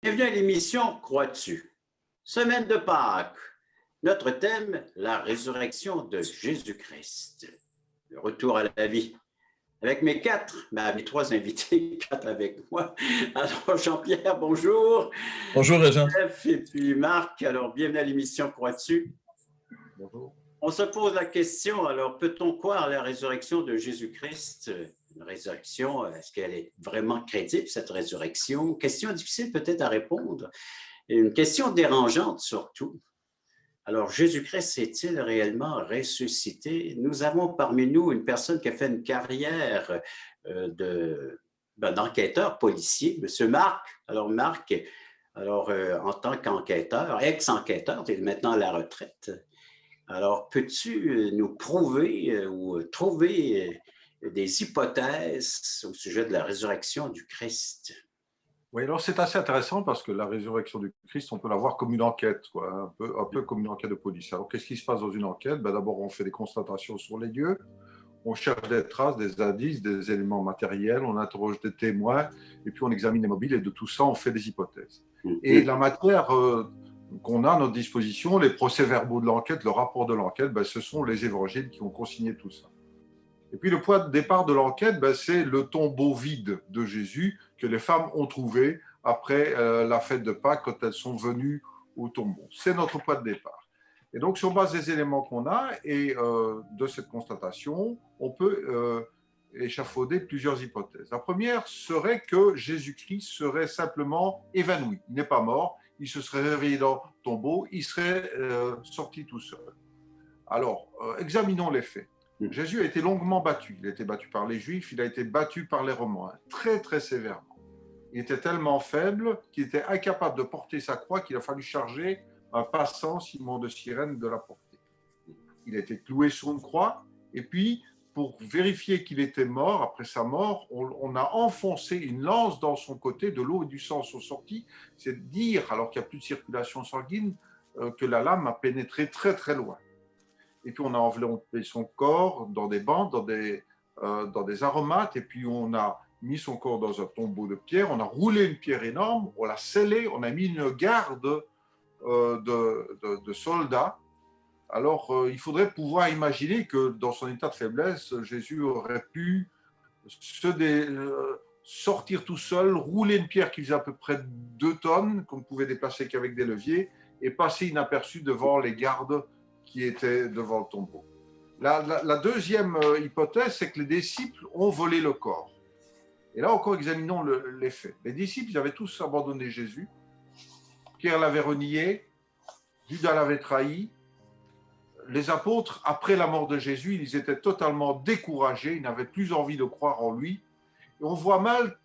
Bienvenue à l'émission Crois-tu? Semaine de Pâques. Notre thème, la résurrection de Jésus-Christ. Le retour à la vie. Avec mes trois invités, quatre avec moi. Alors, Jean-Pierre, bonjour. Bonjour, Régent. Jeff et puis Marc. Alors, bienvenue à l'émission Crois-tu? Bonjour. On se pose la question, alors, peut-on croire à la résurrection de Jésus-Christ? Une résurrection, est-ce qu'elle est vraiment crédible, cette résurrection? Question difficile peut-être à répondre. Et une question dérangeante surtout. Alors, Jésus-Christ est-il réellement ressuscité? Nous avons parmi nous une personne qui a fait une carrière d'enquêteur policier, M. Marc. Alors, Marc, en tant qu'enquêteur, ex-enquêteur, tu es maintenant à la retraite. Alors, peux-tu nous prouver ou trouver des hypothèses au sujet de la résurrection du Christ? Oui, alors c'est assez intéressant parce que la résurrection du Christ, on peut la voir comme une enquête, quoi, un peu comme une enquête de police. Alors, qu'est-ce qui se passe dans une enquête? D'abord, on fait des constatations sur les lieux, on cherche des traces, des indices, des éléments matériels, on interroge des témoins, et puis on examine les mobiles, et de tout ça, on fait des hypothèses. Et la matière qu'on a à notre disposition, les procès-verbaux de l'enquête, le rapport de l'enquête, ce sont les évangiles qui ont consigné tout ça. Et puis le point de départ de l'enquête, c'est le tombeau vide de Jésus que les femmes ont trouvé après la fête de Pâques quand elles sont venues au tombeau. C'est notre point de départ. Et donc sur base des éléments qu'on a et de cette constatation, on peut échafauder plusieurs hypothèses. La première serait que Jésus-Christ serait simplement évanoui. Il n'est pas mort, il se serait réveillé dans le tombeau, il serait sorti tout seul. Alors, examinons les faits. Jésus a été longuement battu. Il a été battu par les Juifs, il a été battu par les Romains, très très sévèrement. Il était tellement faible qu'il était incapable de porter sa croix qu'il a fallu charger un passant, Simon de Cyrène, de la porter. Il a été cloué sur une croix, et puis, pour vérifier qu'il était mort, après sa mort, on a enfoncé une lance dans son côté, de l'eau et du sang sont sortis. C'est dire, alors qu'il n'y a plus de circulation sanguine, que la lame a pénétré très très loin. Et puis on a enveloppé son corps dans des bandes, dans des aromates, et puis on a mis son corps dans un tombeau de pierre, on a roulé une pierre énorme, on l'a scellé, on a mis une garde de soldats. Alors il faudrait pouvoir imaginer que dans son état de faiblesse, Jésus aurait pu sortir tout seul, rouler une pierre qui faisait à peu près 2 tonnes, qu'on ne pouvait déplacer qu'avec des leviers, et passer inaperçu devant les gardes qui étaient devant le tombeau. La deuxième hypothèse, c'est que les disciples ont volé le corps. Et là encore, examinons les faits. Les disciples, ils avaient tous abandonné Jésus. Pierre l'avait renié, Judas l'avait trahi. Les apôtres, après la mort de Jésus, ils étaient totalement découragés, ils n'avaient plus envie de croire en lui. Et on voit mal,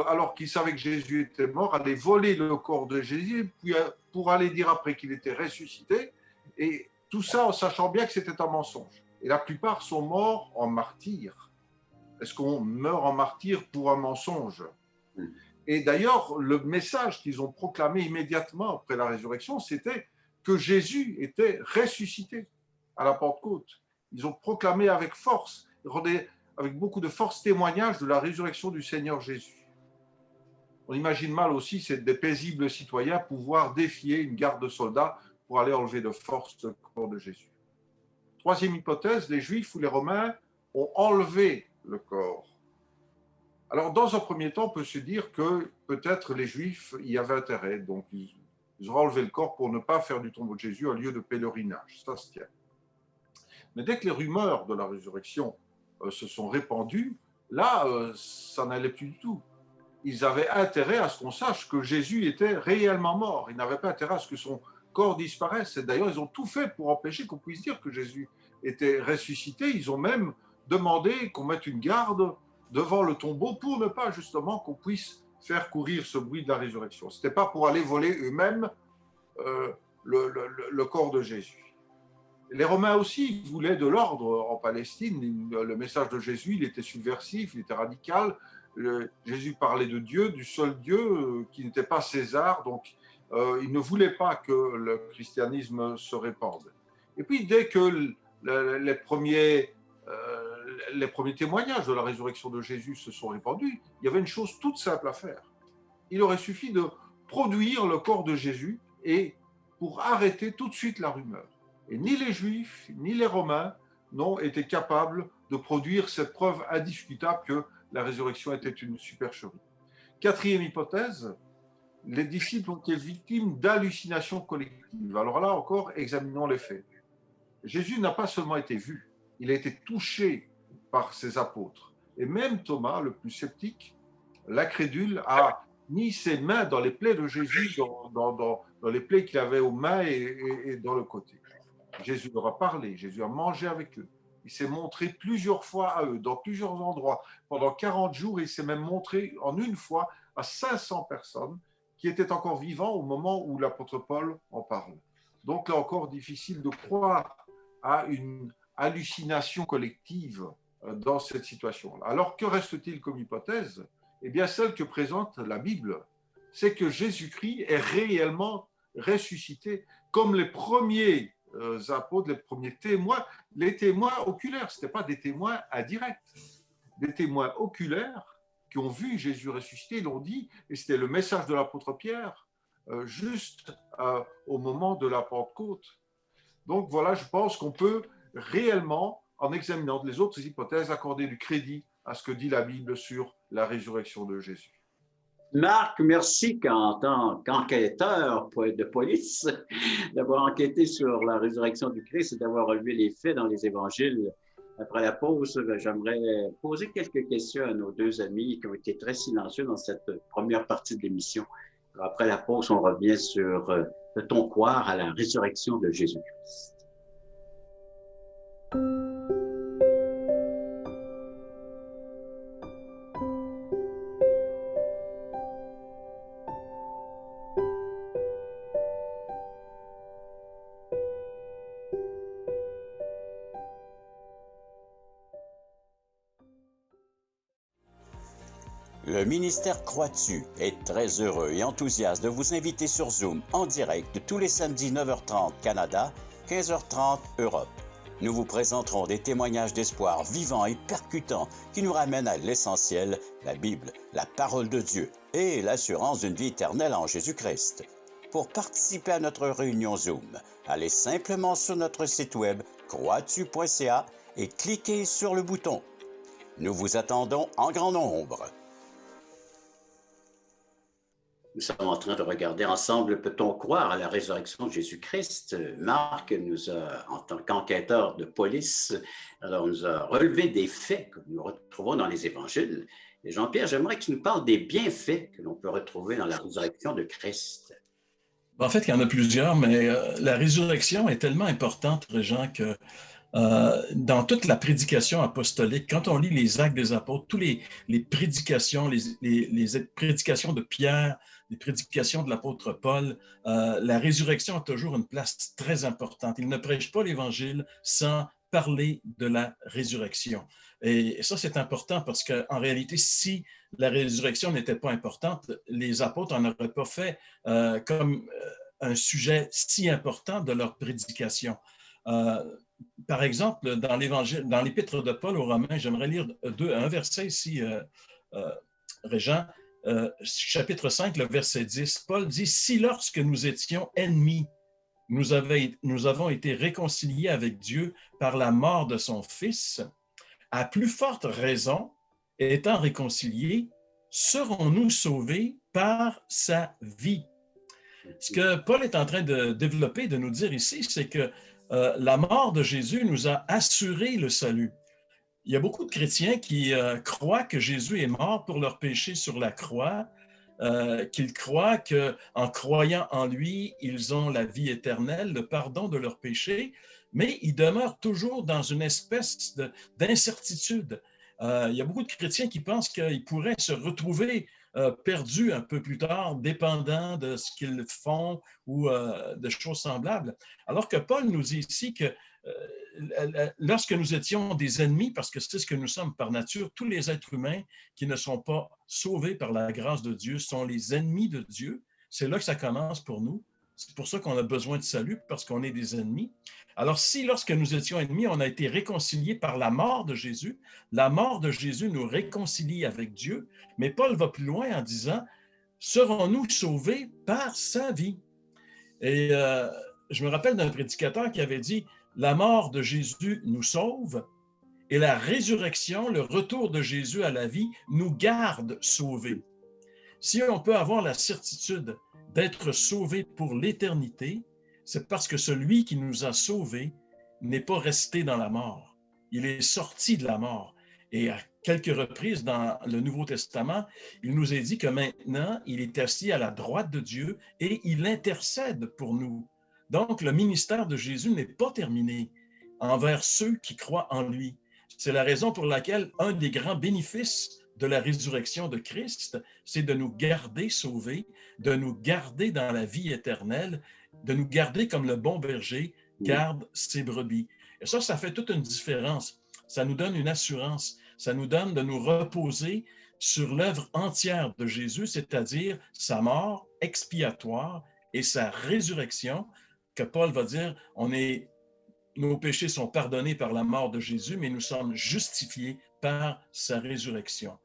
alors qu'ils savaient que Jésus était mort, aller voler le corps de Jésus, puis pour aller dire après qu'il était ressuscité. Et tout ça en sachant bien que c'était un mensonge. Et la plupart sont morts en martyrs. Est-ce qu'on meurt en martyr pour un mensonge? Et d'ailleurs, le message qu'ils ont proclamé immédiatement après la résurrection, c'était que Jésus était ressuscité à la Pentecôte. Ils ont proclamé avec force, avec beaucoup de force, témoignage de la résurrection du Seigneur Jésus. On imagine mal aussi, c'est des paisibles citoyens pouvoir défier une garde de soldats pour aller enlever de force le corps de Jésus. Troisième hypothèse, les Juifs ou les Romains ont enlevé le corps. Alors, dans un premier temps, on peut se dire que peut-être les Juifs y avaient intérêt, donc ils auraient enlevé le corps pour ne pas faire du tombeau de Jésus un lieu de pèlerinage, ça se tient. Mais dès que les rumeurs de la résurrection se sont répandues, là, ça n'allait plus du tout. Ils avaient intérêt à ce qu'on sache que Jésus était réellement mort. Ils n'avaient pas intérêt à ce que son corps disparaisse. Et d'ailleurs, ils ont tout fait pour empêcher qu'on puisse dire que Jésus était ressuscité. Ils ont même demandé qu'on mette une garde devant le tombeau pour ne pas justement qu'on puisse faire courir ce bruit de la résurrection. Ce n'était pas pour aller voler eux-mêmes le corps de Jésus. Les Romains aussi voulaient de l'ordre en Palestine. Le message de Jésus, il était subversif, il était radical. Jésus parlait de Dieu, du seul Dieu, qui n'était pas César, donc il ne voulait pas que le christianisme se répande. Et puis dès que les premiers témoignages de la résurrection de Jésus se sont répandus, il y avait une chose toute simple à faire. Il aurait suffi de produire le corps de Jésus et pour arrêter tout de suite la rumeur. Et ni les Juifs, ni les Romains n'ont été capables de produire cette preuve indiscutable que la résurrection était une supercherie. Quatrième hypothèse, les disciples ont été victimes d'hallucinations collectives. Alors là encore, examinons les faits. Jésus n'a pas seulement été vu, il a été touché par ses apôtres. Et même Thomas, le plus sceptique, l'incrédule, a mis ses mains dans les plaies de Jésus, dans les plaies qu'il avait aux mains et dans le côté. Jésus leur a parlé, Jésus a mangé avec eux. Il s'est montré plusieurs fois à eux, dans plusieurs endroits. Pendant 40 jours, il s'est même montré en une fois à 500 personnes qui étaient encore vivants au moment où l'apôtre Paul en parle. Donc là encore, difficile de croire à une hallucination collective dans cette situation-là. Alors que reste-t-il comme hypothèse? Eh bien, celle que présente la Bible, c'est que Jésus-Christ est réellement ressuscité, comme les premiers apôtres, les premiers témoins, les témoins oculaires. Ce n'étaient pas des témoins indirects, des témoins oculaires qui ont vu Jésus ressuscité, l'ont dit, et c'était le message de l'apôtre Pierre, juste au moment de la Pentecôte. Donc voilà, je pense qu'on peut réellement, en examinant les autres hypothèses, accorder du crédit à ce que dit la Bible sur la résurrection de Jésus. Marc, merci en tant qu'enquêteur de police d'avoir enquêté sur la résurrection du Christ et d'avoir relevé les faits dans les évangiles. Après la pause, j'aimerais poser quelques questions à nos deux amis qui ont été très silencieux dans cette première partie de l'émission. Après la pause, on revient sur peut-on croire à la résurrection de Jésus-Christ? Le ministère Croix-tu est très heureux et enthousiaste de vous inviter sur Zoom en direct tous les samedis 9h30 Canada, 15h30 Europe. Nous vous présenterons des témoignages d'espoir vivants et percutants qui nous ramènent à l'essentiel, la Bible, la parole de Dieu et l'assurance d'une vie éternelle en Jésus-Christ. Pour participer à notre réunion Zoom, allez simplement sur notre site web croixtu.ca et cliquez sur le bouton. Nous vous attendons en grand nombre. Nous sommes en train de regarder ensemble, peut-on croire à la résurrection de Jésus-Christ? Marc nous a, en tant qu'enquêteur de police, alors nous a relevé des faits que nous retrouvons dans les évangiles. Et Jean-Pierre, j'aimerais que tu nous parles des bienfaits que l'on peut retrouver dans la résurrection de Christ. En fait, il y en a plusieurs, mais la résurrection est tellement importante, Régent, que dans toute la prédication apostolique, quand on lit les Actes des Apôtres, toutes les prédications, les prédications de Pierre, les prédications de l'apôtre Paul, la résurrection a toujours une place très importante. Il ne prêche pas l'Évangile sans parler de la résurrection. Et ça, c'est important parce qu'en réalité, si la résurrection n'était pas importante, les apôtres n'en auraient pas fait comme un sujet si important de leur prédication. Par exemple, dans l'Évangile, dans l'Épître de Paul aux Romains, j'aimerais lire un verset ici, Régent, chapitre 5, le verset 10. Paul dit « Si lorsque nous étions ennemis, nous avons été réconciliés avec Dieu par la mort de son Fils, à plus forte raison, étant réconciliés, serons-nous sauvés par sa vie. » Ce que Paul est en train de développer, de nous dire ici, c'est que la mort de Jésus nous a assuré le salut. Il y a beaucoup de chrétiens qui croient que Jésus est mort pour leurs péchés sur la croix, qu'ils croient qu'en croyant en lui, ils ont la vie éternelle, le pardon de leurs péchés, mais ils demeurent toujours dans une espèce d'incertitude. Il y a beaucoup de chrétiens qui pensent qu'ils pourraient se retrouver perdus un peu plus tard, dépendants de ce qu'ils font ou de choses semblables. Alors que Paul nous dit ici que lorsque nous étions des ennemis, parce que c'est ce que nous sommes par nature, tous les êtres humains qui ne sont pas sauvés par la grâce de Dieu sont les ennemis de Dieu. C'est là que ça commence pour nous. C'est pour ça qu'on a besoin de salut, parce qu'on est des ennemis. Alors si, lorsque nous étions ennemis, on a été réconciliés par la mort de Jésus, la mort de Jésus nous réconcilie avec Dieu, mais Paul va plus loin en disant, serons-nous sauvés par sa vie? Et je me rappelle d'un prédicateur qui avait dit, la mort de Jésus nous sauve et la résurrection, le retour de Jésus à la vie, nous garde sauvés. Si on peut avoir la certitude d'être sauvé pour l'éternité, c'est parce que celui qui nous a sauvés n'est pas resté dans la mort. Il est sorti de la mort. Et à quelques reprises dans le Nouveau Testament, il nous est dit que maintenant, il est assis à la droite de Dieu et il intercède pour nous. Donc, le ministère de Jésus n'est pas terminé envers ceux qui croient en lui. C'est la raison pour laquelle un des grands bénéfices de la résurrection de Christ, c'est de nous garder sauvés, de nous garder dans la vie éternelle, de nous garder comme le bon berger garde ses brebis. Et ça fait toute une différence. Ça nous donne une assurance. Ça nous donne de nous reposer sur l'œuvre entière de Jésus, c'est-à-dire sa mort expiatoire et sa résurrection, que Paul va dire, nos péchés sont pardonnés par la mort de Jésus, mais nous sommes justifiés par sa résurrection.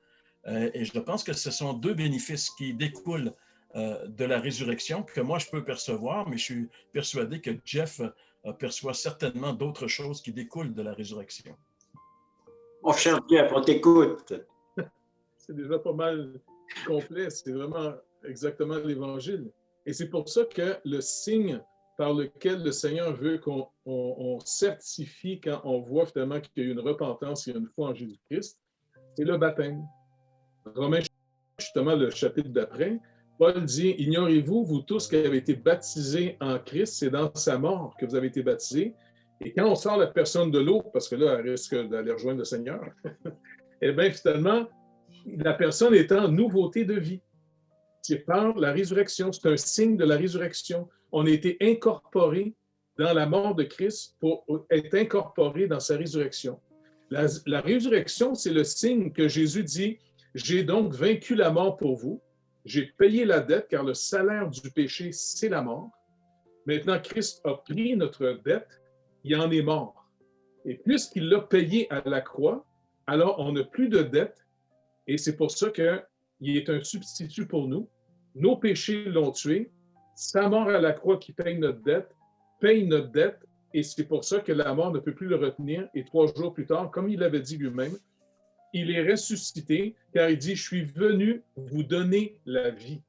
Et je pense que ce sont deux bénéfices qui découlent de la résurrection que moi je peux percevoir, mais je suis persuadé que Jeff perçoit certainement d'autres choses qui découlent de la résurrection. Mon cher Jeff, on t'écoute. C'est déjà pas mal complet, c'est vraiment exactement l'Évangile. Et c'est pour ça que le signe par lequel le Seigneur veut qu'on certifie quand on voit finalement qu'il y a une repentance, il y a une foi en Jésus-Christ, c'est le baptême. Romains, justement, le chapitre d'après, Paul dit, « Ignorez-vous, vous tous qui avez été baptisés en Christ, c'est dans sa mort que vous avez été baptisés. » Et quand on sort la personne de l'eau, parce que là, elle risque d'aller rejoindre le Seigneur, eh bien, finalement, la personne est en nouveauté de vie. C'est par la résurrection, c'est un signe de la résurrection. On a été incorporé dans la mort de Christ pour être incorporé dans sa résurrection. La résurrection, c'est le signe que Jésus dit, « J'ai donc vaincu la mort pour vous, j'ai payé la dette, car le salaire du péché, c'est la mort. Maintenant, Christ a pris notre dette, il en est mort. Et puisqu'il l'a payé à la croix, alors on n'a plus de dette, et c'est pour ça qu'il est un substitut pour nous. Nos péchés l'ont tué, sa mort à la croix qui paye notre dette, et c'est pour ça que la mort ne peut plus le retenir. Et 3 jours plus tard, comme il l'avait dit lui-même, il est ressuscité, car il dit, « Je suis venu vous donner la vie. »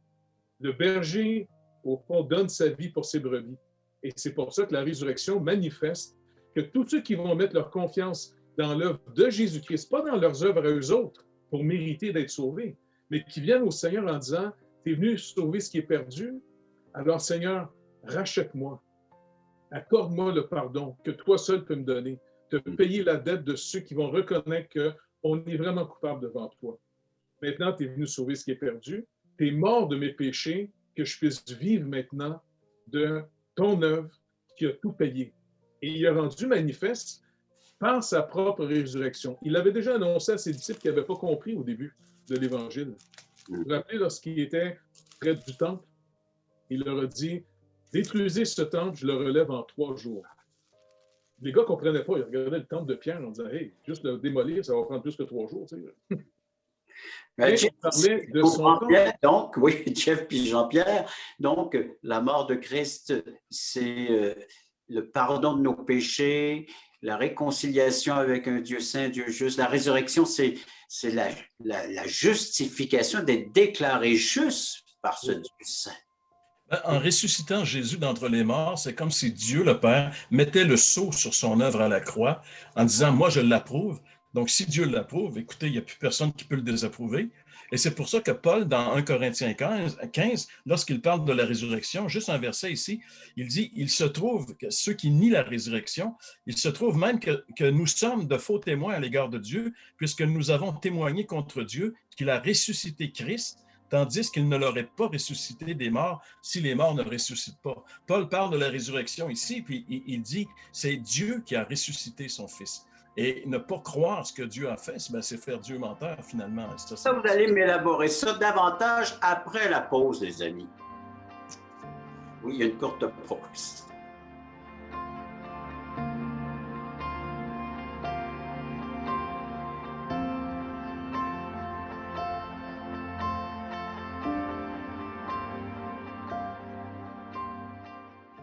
Le berger, au fond, donne sa vie pour ses brebis. Et c'est pour ça que la résurrection manifeste que tous ceux qui vont mettre leur confiance dans l'œuvre de Jésus-Christ, pas dans leurs œuvres à eux autres, pour mériter d'être sauvés, mais qui viennent au Seigneur en disant, « Tu es venu sauver ce qui est perdu, alors Seigneur, rachète-moi, accorde-moi le pardon que toi seul peux me donner, te payer la dette de ceux qui vont reconnaître qu'on est vraiment coupable devant toi. Maintenant, tu es venu sauver ce qui est perdu, tu es mort de mes péchés, que je puisse vivre maintenant de ton œuvre qui a tout payé. » Et il a rendu manifeste par sa propre résurrection. Il l'avait déjà annoncé à ses disciples qui n'avaient pas compris au début de l'Évangile. Vous vous rappelez, lorsqu'il était près du temple, il leur a dit, « Détruisez ce temple, je le relève en 3 jours. » Les gars ne comprenaient pas. Ils regardaient le temple de Pierre en disant, « Hey, juste le démolir, ça va prendre plus que 3 jours. » Tu sais. Jeff, parlait de son donc, oui, Jeff puis Jean-Pierre, donc la mort de Christ, c'est le pardon de nos péchés, la réconciliation avec un Dieu saint, Dieu juste. La résurrection, c'est la justification d'être déclaré juste par ce Dieu saint. En ressuscitant Jésus d'entre les morts, c'est comme si Dieu, le Père, mettait le sceau sur son œuvre à la croix en disant, « Moi, je l'approuve. » Donc, si Dieu l'approuve, écoutez, il n'y a plus personne qui peut le désapprouver. Et c'est pour ça que Paul, dans 1 Corinthiens 15, lorsqu'il parle de la résurrection, juste un verset ici, il dit, il se trouve que ceux qui nient la résurrection, il se trouve même que nous sommes de faux témoins à l'égard de Dieu, puisque nous avons témoigné contre Dieu qu'il a ressuscité Christ, tandis qu'il ne l'aurait pas ressuscité des morts si les morts ne ressuscitent pas. Paul parle de la résurrection ici, puis il dit, c'est Dieu qui a ressuscité son Fils. Et ne pas croire ce que Dieu a fait, c'est faire Dieu menteur, finalement. Ça, vous allez m'élaborer ça davantage après la pause, les amis. Oui, il y a une courte pause.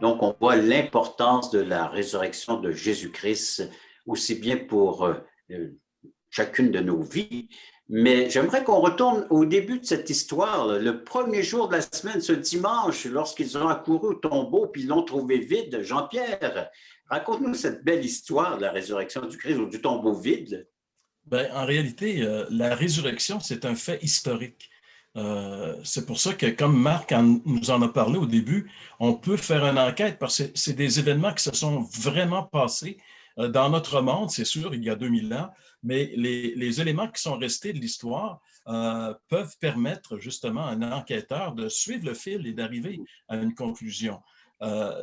Donc, on voit l'importance de la résurrection de Jésus-Christ, aussi bien pour chacune de nos vies. Mais j'aimerais qu'on retourne au début de cette histoire, là. Le premier jour de la semaine, ce dimanche, lorsqu'ils ont accouru au tombeau puis ils l'ont trouvé vide. Jean-Pierre, raconte-nous cette belle histoire de la résurrection du Christ ou du tombeau vide. Ben, en réalité, la résurrection, c'est un fait historique. C'est pour ça que, comme Marc nous en a parlé au début, on peut faire une enquête parce que c'est des événements qui se sont vraiment passés dans notre monde, c'est sûr, il y a 2000 ans, mais les éléments qui sont restés de l'histoire peuvent permettre justement à un enquêteur de suivre le fil et d'arriver à une conclusion. Euh,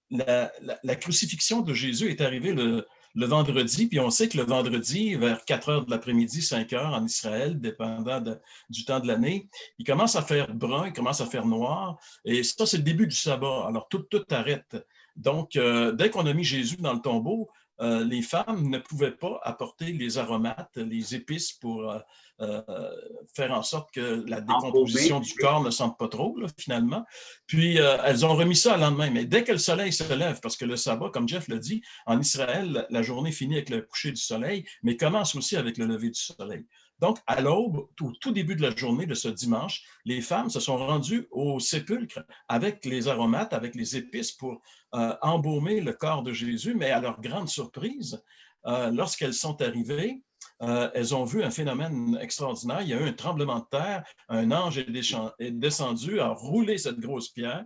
la crucifixion de Jésus est arrivée le vendredi, puis on sait que le vendredi, vers 4 heures de l'après-midi, 5 heures en Israël, dépendant du temps de l'année, il commence à faire brun, il commence à faire noir, et ça, c'est le début du sabbat. Alors, tout arrête. Donc, dès qu'on a mis Jésus dans le tombeau, les femmes ne pouvaient pas apporter les aromates, les épices pour euh, faire en sorte que la décomposition du corps ne sente pas trop, là, finalement. Puis, elles ont remis ça le lendemain. Mais dès que le soleil se lève, parce que le sabbat, comme Jeff l'a dit, en Israël, la journée finit avec le coucher du soleil, mais commence aussi avec le lever du soleil. Donc, à l'aube, au tout début de la journée de ce dimanche, les femmes se sont rendues au sépulcre avec les aromates, avec les épices pour embaumer le corps de Jésus, mais à leur grande surprise, lorsqu'elles sont arrivées, elles ont vu un phénomène extraordinaire. Il y a eu un tremblement de terre, un ange est descendu, a roulé cette grosse pierre,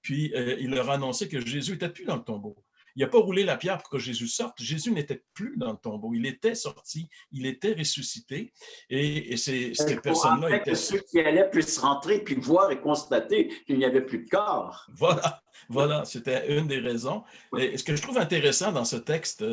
puis il leur a annoncé que Jésus n'était plus dans le tombeau. Il n'a pas roulé la pierre pour que Jésus sorte. Jésus n'était plus dans le tombeau. Il était sorti, il était ressuscité. Et ces personnes-là étaient... Ceux qui allaient puissent rentrer puis voir et constater qu'il n'y avait plus de corps. Voilà, c'était une des raisons. Et ce que je trouve intéressant dans ce texte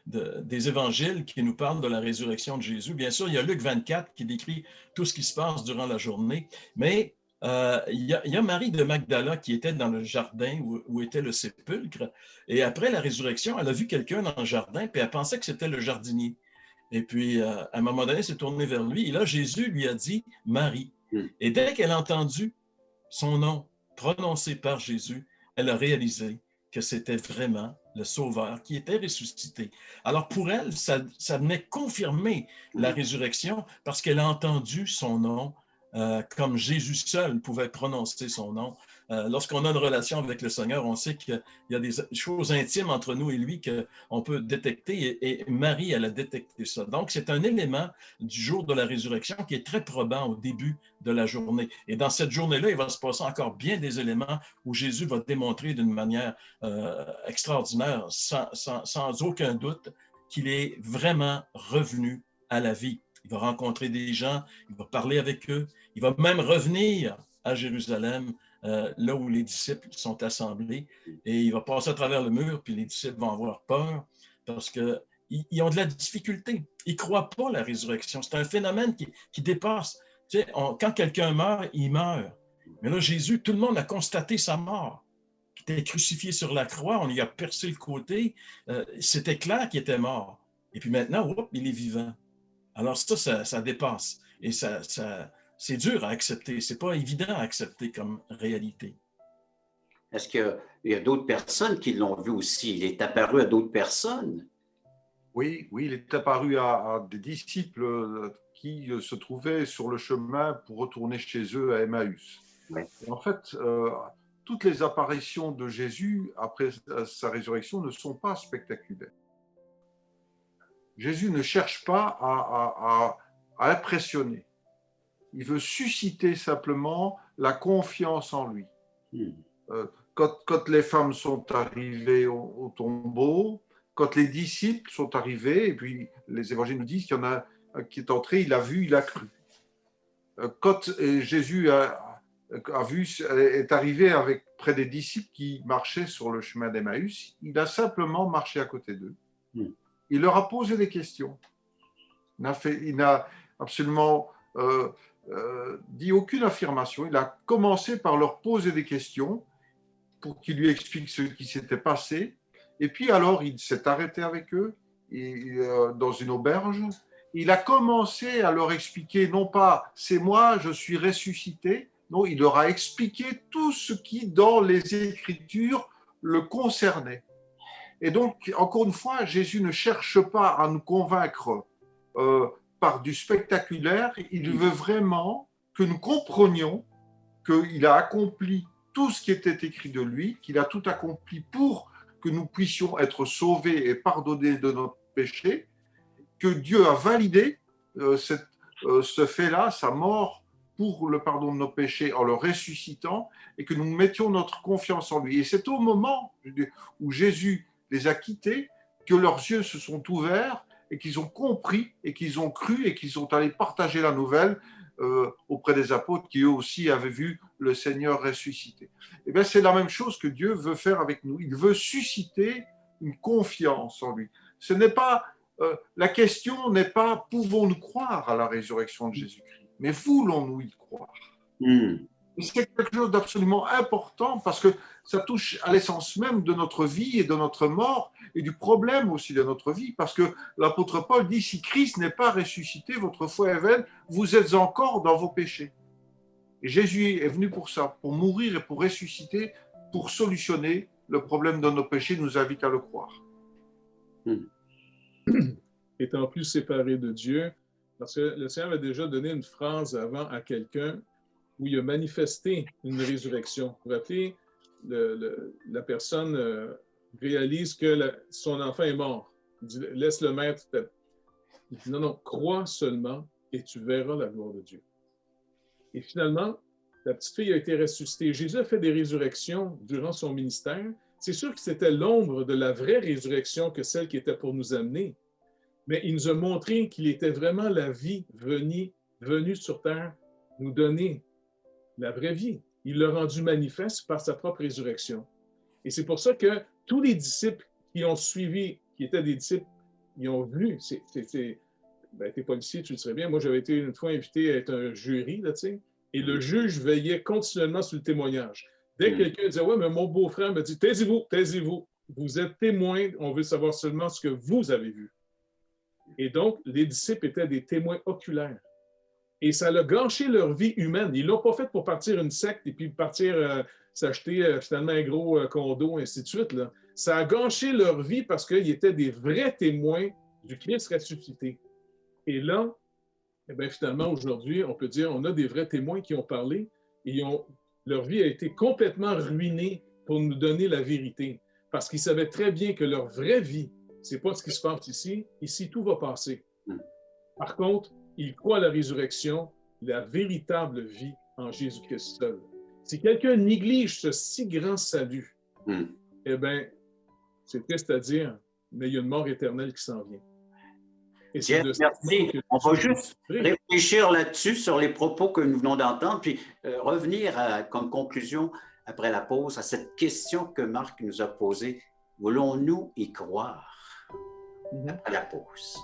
des évangiles qui nous parle de la résurrection de Jésus, bien sûr, il y a Luc 24 qui décrit tout ce qui se passe durant la journée, mais il y a Marie de Magdala qui était dans le jardin où était le sépulcre. Et après la résurrection, elle a vu quelqu'un dans le jardin, puis elle pensait que c'était le jardinier. Et puis, à un moment donné, elle s'est tournée vers lui. Et là, Jésus lui a dit « Marie ». Et dès qu'elle a entendu son nom prononcé par Jésus, elle a réalisé que c'était vraiment le Sauveur qui était ressuscité. Alors, pour elle, ça venait confirmer la résurrection parce qu'elle a entendu son nom comme Jésus seul pouvait prononcer son nom. Lorsqu'on a une relation avec le Seigneur, on sait qu'il y a des choses intimes entre nous et lui qu'on peut détecter, et Marie, elle a détecté ça. Donc, c'est un élément du jour de la résurrection qui est très probant au début de la journée. Et dans cette journée-là, il va se passer encore bien des éléments où Jésus va démontrer d'une manière extraordinaire, sans aucun doute, qu'il est vraiment revenu à la vie. Il va rencontrer des gens, il va parler avec eux, il va même revenir à Jérusalem, là où les disciples sont assemblés, et il va passer à travers le mur, puis les disciples vont avoir peur parce qu'ils ont de la difficulté. Ils ne croient pas à la résurrection. C'est un phénomène qui dépasse. Tu sais, quand quelqu'un meurt, il meurt. Mais là, Jésus, tout le monde a constaté sa mort. Il était crucifié sur la croix, on lui a percé le côté. C'était clair qu'il était mort. Et puis maintenant, il est vivant. Alors ça dépasse. Et c'est dur à accepter. Ce n'est pas évident à accepter comme réalité. Est-ce qu'il y a d'autres personnes qui l'ont vu aussi? Il est apparu à d'autres personnes? Oui, il est apparu à des disciples qui se trouvaient sur le chemin pour retourner chez eux à Emmaüs. Oui. Et en fait, toutes les apparitions de Jésus après sa résurrection ne sont pas spectaculaires. Jésus ne cherche pas à impressionner. Il veut susciter simplement la confiance en lui. Quand les femmes sont arrivées au tombeau, quand les disciples sont arrivés, et puis les évangiles nous disent qu'il y en a un qui est entré, il a vu, il a cru. Quand Jésus est arrivé avec près des disciples qui marchaient sur le chemin d'Emmaüs, il a simplement marché à côté d'eux. Il leur a posé des questions. Il n'a absolument dit aucune affirmation. Il a commencé par leur poser des questions pour qu'ils lui expliquent ce qui s'était passé. Et puis alors, il s'est arrêté avec eux dans une auberge. Il a commencé à leur expliquer, non pas « c'est moi, je suis ressuscité », Non, il leur a expliqué tout ce qui, dans les Écritures, le concernait. Et donc, encore une fois, Jésus ne cherche pas à nous convaincre par du spectaculaire. Il veut vraiment que nous comprenions qu'il a accompli tout ce qui était écrit de lui, qu'il a tout accompli pour que nous puissions être sauvés et pardonnés de nos péchés, que Dieu a validé ce fait-là, sa mort pour le pardon de nos péchés en le ressuscitant, et que nous mettions notre confiance en lui. Et c'est au moment où Jésus les a quittés que leurs yeux se sont ouverts et qu'ils ont compris et qu'ils ont cru et qu'ils sont allés partager la nouvelle auprès des apôtres qui eux aussi avaient vu le Seigneur ressuscité. Et bien c'est la même chose que Dieu veut faire avec nous. Il veut susciter une confiance en lui. Ce n'est pas la question n'est pas pouvons-nous croire à la résurrection de Jésus-Christ, mais voulons-nous y croire? C'est quelque chose d'absolument important parce que ça touche à l'essence même de notre vie et de notre mort et du problème aussi de notre vie, parce que l'apôtre Paul dit, si Christ n'est pas ressuscité, votre foi est vaine, vous êtes encore dans vos péchés. Et Jésus est venu pour ça, pour mourir et pour ressusciter, pour solutionner le problème de nos péchés, nous invite à le croire. Étant plus séparé de Dieu, parce que le Seigneur avait déjà donné une phrase avant à quelqu'un où il a manifesté une résurrection. Vous vous rappelez, la personne réalise que son enfant est mort. Il dit, laisse le maître. Il dit, non, crois seulement et tu verras la gloire de Dieu. Et finalement, la petite fille a été ressuscitée. Jésus a fait des résurrections durant son ministère. C'est sûr que c'était l'ombre de la vraie résurrection que celle qui était pour nous amener. Mais il nous a montré qu'il était vraiment la vie venue sur terre nous donner la vraie vie. Il l'a rendu manifeste par sa propre résurrection. Et c'est pour ça que tous les disciples qui ont suivi, qui étaient des disciples, ils ont vu. T'es policier, tu le sais bien. Moi, j'avais été une fois invité à être un jury, là, tu sais, et le juge veillait continuellement sur le témoignage. Dès que quelqu'un disait, ouais, mais mon beau-frère me dit, taisez-vous. Vous êtes témoins, on veut savoir seulement ce que vous avez vu. Et donc, les disciples étaient des témoins oculaires. Et ça a gâché leur vie humaine. Ils ne l'ont pas fait pour partir une secte et puis partir s'acheter finalement un gros condo, ainsi de suite. Là. Ça a gâché leur vie parce qu'ils étaient des vrais témoins du Christ ressuscité. Et là, eh bien, finalement, aujourd'hui, on peut dire qu'on a des vrais témoins qui ont parlé et leur vie a été complètement ruinée pour nous donner la vérité. Parce qu'ils savaient très bien que leur vraie vie, ce n'est pas ce qui se passe ici. Ici, tout va passer. Par contre, ils croient à la résurrection, la véritable vie en Jésus-Christ seul. Si quelqu'un néglige ce si grand salut, eh bien, c'est triste à dire, mais il y a une mort éternelle qui s'en vient. Et Jeff, merci. On va juste réfléchir là-dessus, sur les propos que nous venons d'entendre, puis revenir comme conclusion, après la pause, à cette question que Marc nous a posée. Voulons-nous y croire après la pause?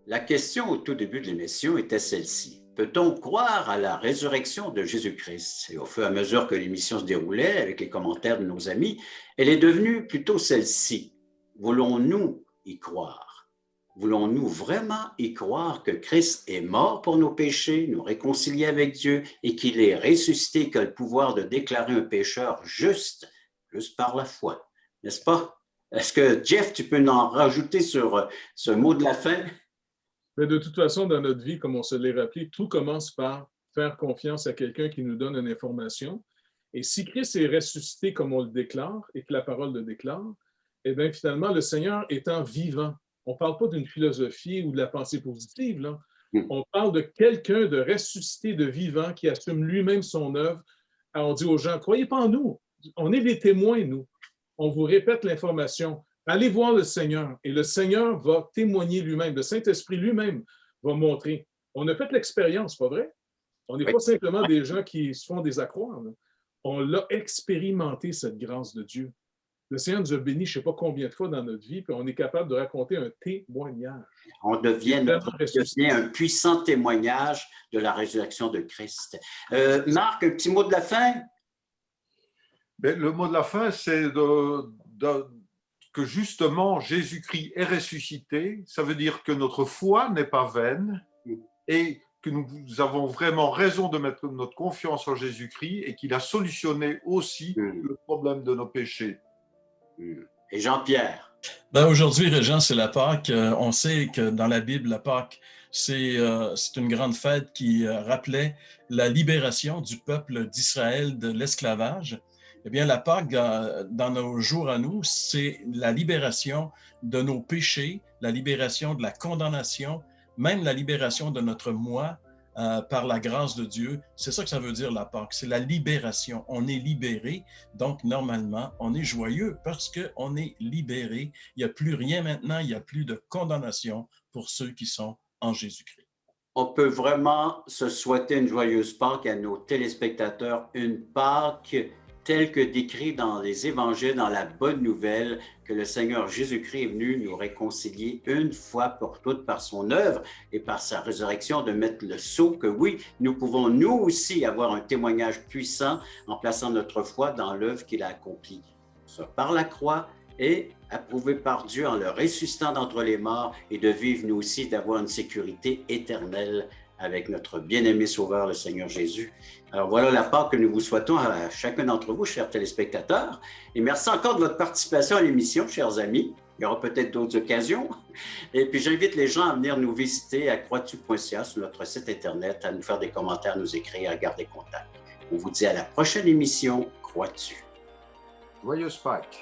La question au tout début de l'émission était celle-ci. Peut-on croire à la résurrection de Jésus-Christ? Et au fur et à mesure que l'émission se déroulait, avec les commentaires de nos amis, elle est devenue plutôt celle-ci. Voulons-nous y croire? Voulons-nous vraiment y croire que Christ est mort pour nos péchés, nous réconcilier avec Dieu et qu'il est ressuscité, qu'il a le pouvoir de déclarer un pécheur juste par la foi? N'est-ce pas? Est-ce que, Jeff, tu peux en rajouter sur ce mot de la fin? Mais de toute façon, dans notre vie, comme on se l'est rappelé, tout commence par faire confiance à quelqu'un qui nous donne une information. Et si Christ est ressuscité comme on le déclare et que la parole le déclare, eh bien, finalement, le Seigneur étant vivant, on ne parle pas d'une philosophie ou de la pensée positive, là. On parle de quelqu'un de ressuscité, de vivant, qui assume lui-même son œuvre. Alors, on dit aux gens, croyez pas en nous. On est des témoins, nous. On vous répète l'information. Allez voir le Seigneur et le Seigneur va témoigner lui-même. Le Saint-Esprit lui-même va montrer. On a fait l'expérience, pas vrai? On n'est Oui. pas simplement des gens qui se font des accroires. Là. On l'a expérimenté, cette grâce de Dieu. Le Seigneur nous a bénis je ne sais pas combien de fois dans notre vie, puis on est capable de raconter un témoignage. On devient un puissant témoignage de la résurrection de Christ. Marc, un petit mot de la fin? Mais le mot de la fin, c'est que justement Jésus-Christ est ressuscité. Ça veut dire que notre foi n'est pas vaine et que nous avons vraiment raison de mettre notre confiance en Jésus-Christ et qu'il a solutionné aussi le problème de nos péchés. Et Jean-Pierre? Ben aujourd'hui, Régent, c'est la Pâque. On sait que dans la Bible, la Pâque, c'est une grande fête qui rappelait la libération du peuple d'Israël de l'esclavage. Eh bien, la Pâque, dans nos jours à nous, c'est la libération de nos péchés, la libération de la condamnation, même la libération de notre moi par la grâce de Dieu. C'est ça que ça veut dire la Pâque, c'est la libération. On est libéré, donc normalement, on est joyeux parce qu'on est libéré. Il n'y a plus rien maintenant, il n'y a plus de condamnation pour ceux qui sont en Jésus-Christ. On peut vraiment se souhaiter une joyeuse Pâque à nos téléspectateurs, une Pâque telle que décrit dans les évangiles, dans la bonne nouvelle, que le Seigneur Jésus-Christ est venu nous réconcilier une fois pour toutes par son œuvre et par sa résurrection, de mettre le sceau que oui, nous pouvons nous aussi avoir un témoignage puissant en plaçant notre foi dans l'œuvre qu'il a accomplie, soit par la croix et approuvé par Dieu en le ressuscitant d'entre les morts, et de vivre nous aussi, d'avoir une sécurité éternelle avec notre bien-aimé Sauveur, le Seigneur Jésus. Alors voilà la Pâque que nous vous souhaitons à chacun d'entre vous, chers téléspectateurs. Et merci encore de votre participation à l'émission, chers amis. Il y aura peut-être d'autres occasions. Et puis j'invite les gens à venir nous visiter à croixtu.ca sur notre site Internet, à nous faire des commentaires, nous écrire, à garder contact. On vous dit à la prochaine émission, Croix-tu. Joyeuse Pâques.